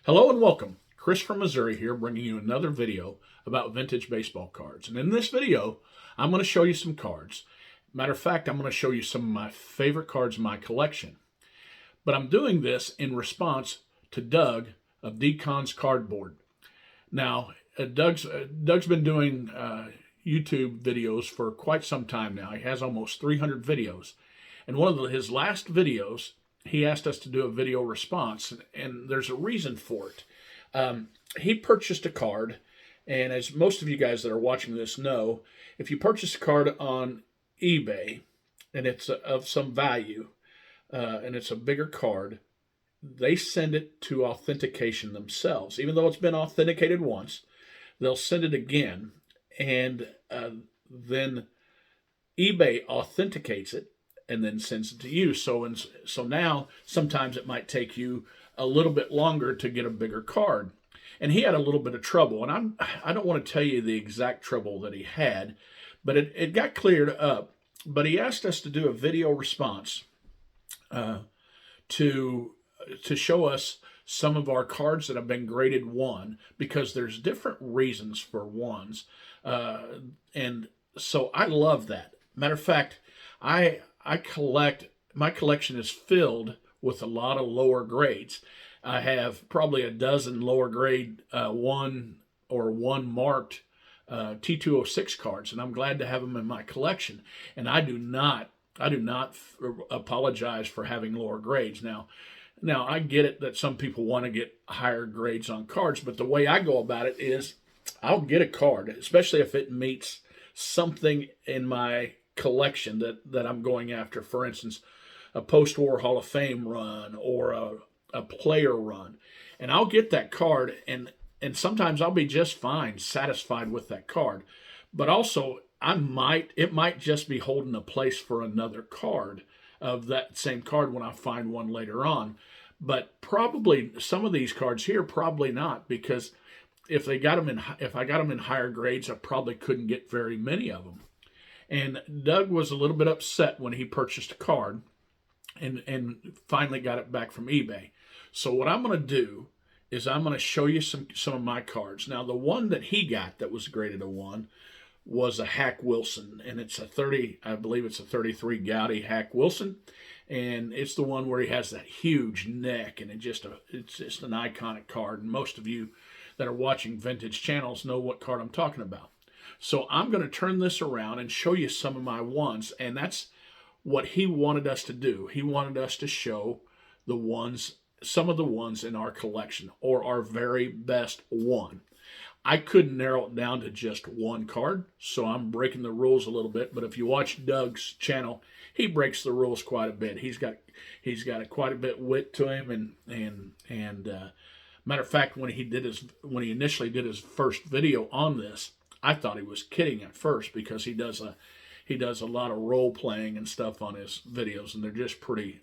Hello and welcome. Chris from Missouri here, bringing you another video about vintage baseball cards. And in this video, I'm going to show you some cards. Matter of fact, I'm going to show you some of my favorite cards in my collection. But I'm doing this in response to Doug of Decon's Cardboard. Now, Doug's been doing YouTube videos for quite some time now. He has almost 300 videos. And one of his last videos, he asked us to do a video response, and there's a reason for it. He purchased a card, and as most of you guys that are watching this know, if you purchase a card on eBay and it's of some value, and it's a bigger card, they send it to authentication themselves. Even though it's been authenticated once, they'll send it again, and then eBay authenticates it and then sends it to you. So now sometimes it might take you a little bit longer to get a bigger card. And he had a little bit of trouble, and I don't want to tell you the exact trouble that he had, but it got cleared up. But he asked us to do a video response to show us some of our cards that have been graded 1, because there's different reasons for ones, and so I love that. Matter of fact, my collection is filled with a lot of lower grades. I have probably a dozen lower grade 1 or 1 marked T206 cards, and I'm glad to have them in my collection. And I do not apologize for having lower grades. Now I get it that some people want to get higher grades on cards, but the way I go about it is I'll get a card, especially if it meets something in my collection that I'm going after. For instance, a post-war Hall of Fame run or a player run, and I'll get that card, and sometimes I'll be just fine, satisfied with that card. But also, it might just be holding a place for another card of that same card when I find one later on. But probably some of these cards here, probably not, because if I got them in higher grades, I probably couldn't get very many of them. And Doug was a little bit upset when he purchased a card and finally got it back from eBay. So what I'm going to do is I'm going to show you some of my cards. Now, the one that he got that was graded a 1 was a Hack Wilson, and it's I believe it's a 33 Gaudy Hack Wilson, and it's the one where he has that huge neck, and it's just an iconic card. And most of you that are watching vintage channels know what card I'm talking about. So I'm going to turn this around and show you some of my ones, and that's what he wanted us to do. He wanted us to show some of the ones in our collection, or our very best one. I couldn't narrow it down to just one card, so I'm breaking the rules a little bit. But if you watch Doug's channel, he breaks the rules quite a bit. He's got quite a bit wit to him, and matter of fact, when he initially did his first video on this, I thought he was kidding at first, because he does a lot of role playing and stuff on his videos, and they're just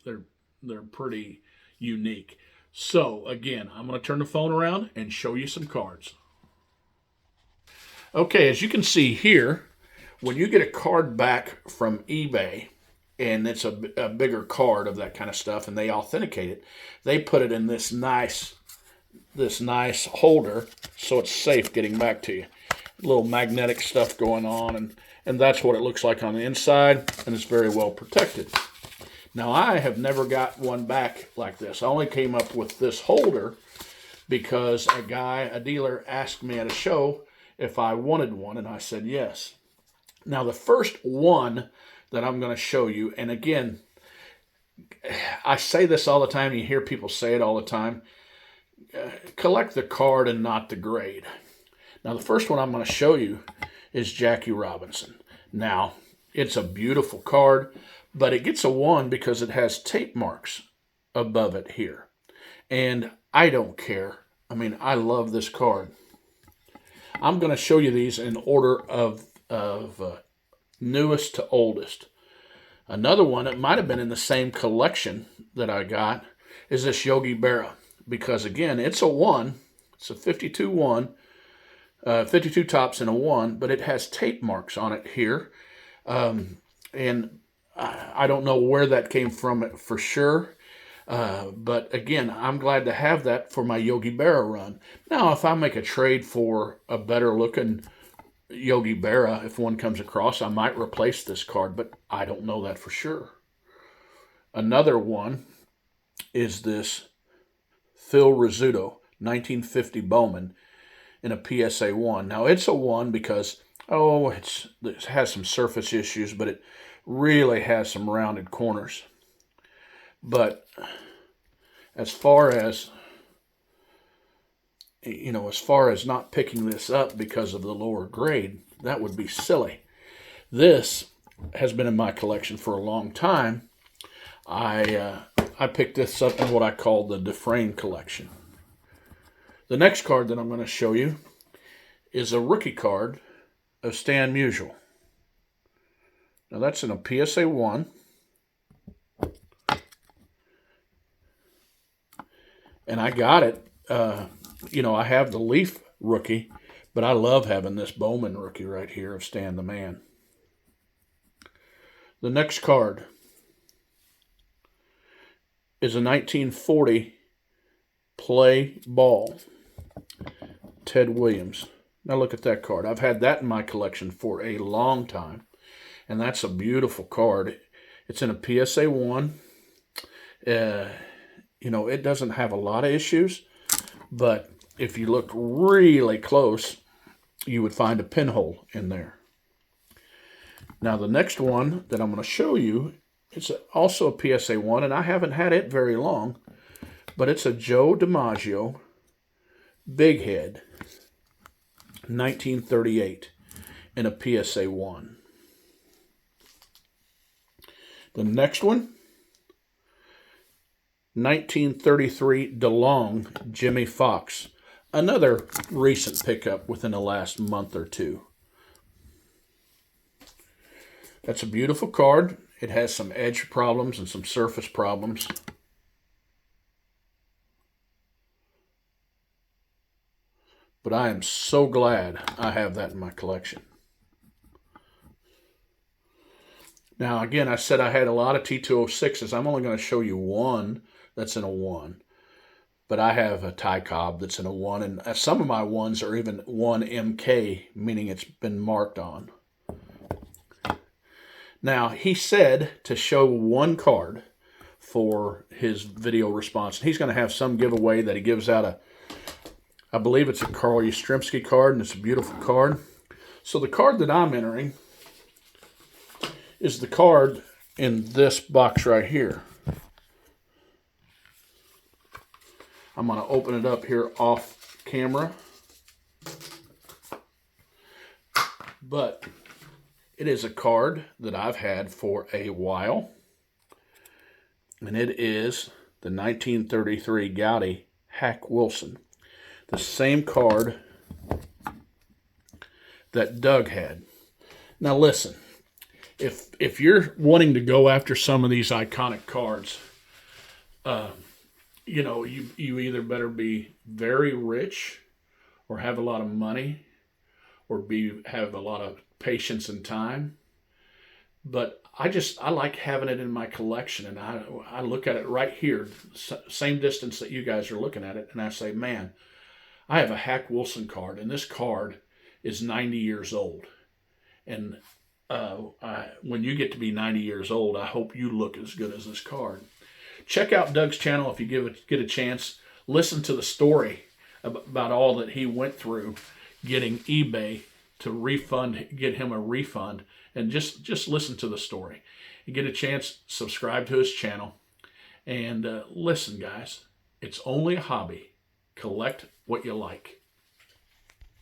they're pretty unique. So again, I'm going to turn the phone around and show you some cards. Okay, as you can see here, when you get a card back from eBay, and it's a bigger card of that kind of stuff, and they authenticate it, they put it in this nice holder, so it's safe getting back to you. A little magnetic stuff going on, and that's what it looks like on the inside, and it's very well protected. Now, I have never got one back like this. I only came up with this holder because a dealer asked me at a show if I wanted one, and I said yes. Now, the first one that I'm going to show you, and again, I say this all the time, you hear people say it all the time, collect the card and not the grade. Now, the first one I'm going to show you is Jackie Robinson. Now, it's a beautiful card, but it gets a 1 because it has tape marks above it here. And I don't care. I mean, I love this card. I'm going to show you these in order of newest to oldest. Another one that might have been in the same collection that I got is this Yogi Berra, because again, it's a 1. It's a 52 1. 52 tops and a 1, but it has tape marks on it here. And I don't know where that came from for sure. But again, I'm glad to have that for my Yogi Berra run. Now, if I make a trade for a better looking Yogi Berra, if one comes across, I might replace this card, but I don't know that for sure. Another one is this Phil Rizzuto 1950 Bowman in a PSA 1. Now, it's a 1 because, it has some surface issues, but it really has some rounded corners. But as far as not picking this up because of the lower grade, that would be silly. This has been in my collection for a long time. I picked this up in what I call the Dufresne collection. The next card that I'm going to show you is a rookie card of Stan Musial. Now that's in a PSA 1. And I got it. I have the Leaf rookie, but I love having this Bowman rookie right here of Stan the Man. The next card is a 1940 Play Ball, Ted Williams. Now look at that card. I've had that in my collection for a long time, and that's a beautiful card. It's in a PSA 1. It doesn't have a lot of issues, but if you look really close, you would find a pinhole in there. Now, the next one that I'm going to show you, it's also a PSA 1, and I haven't had it very long, but it's a Joe DiMaggio Big Head, 1938, in a PSA 1. The next one, 1933 DeLong Jimmy Fox, another recent pickup within the last month or two. That's a beautiful card. It has some edge problems and some surface problems. But I am so glad I have that in my collection. Now, again, I said I had a lot of T206s. I'm only going to show you one that's in a 1. But I have a Ty Cobb that's in a 1, and some of my ones are even 1MK, meaning it's been marked on. Now, he said to show one card for his video response. And he's going to have some giveaway that he gives out I believe it's a Carl Yastrzemski card, and it's a beautiful card. So the card that I'm entering is the card in this box right here. I'm going to open it up here off camera. But it is a card that I've had for a while. And it is the 1933 Gowdy Hack Wilson. The same card that Doug had. Now listen, if you're wanting to go after some of these iconic cards, you either better be very rich or have a lot of money or have a lot of patience and time. But I like having it in my collection, and I look at it right here, same distance that you guys are looking at it, and I say, man, I have a Hack Wilson card, and this card is 90 years old. And when you get to be 90 years old, I hope you look as good as this card. Check out Doug's channel if you get a chance. Listen to the story about all that he went through getting eBay to get him a refund, and just listen to the story. You get a chance, subscribe to his channel, and listen, guys, it's only a hobby. Collect what you like.